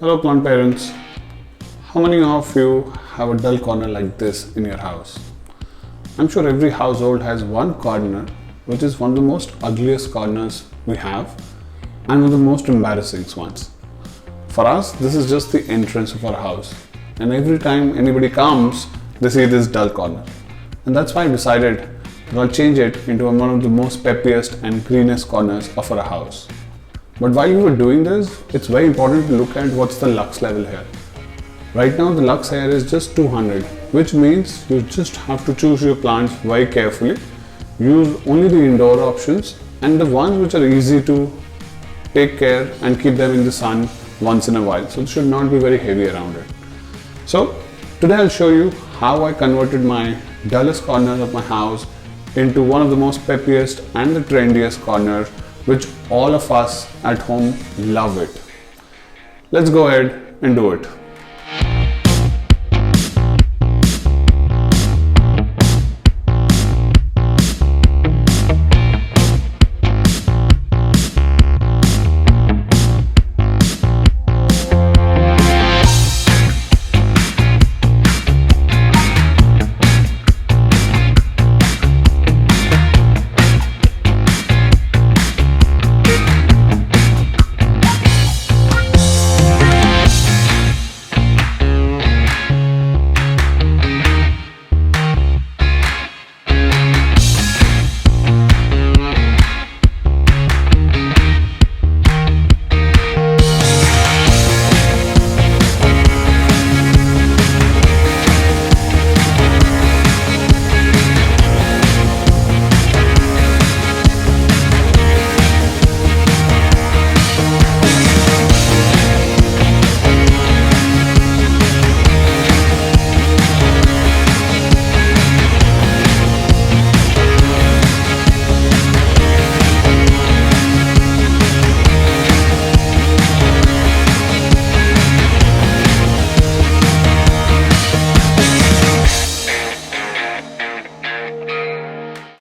Hello plant parents, how many of you have a dull corner like this in your house? I'm sure every household has one corner which is one of the most ugliest corners we have and one of the most embarrassing ones. For us, this is just the entrance of our house, and every time anybody comes, they see this dull corner. And that's why I decided that I'll change it into one of the most peppiest and greenest corners of our house. But while we were doing this, it's very important to look at what's the lux level here. Right now the lux here is just 200, which means you just have to choose your plants very carefully. Use only the indoor options and the ones which are easy to take care and keep them in the sun once in a while. So it should not be very heavy around it. So today I'll show you how I converted my dullest corner of my house into one of the most peppiest and the trendiest corners, which all of us at home love it. Let's go ahead and do it.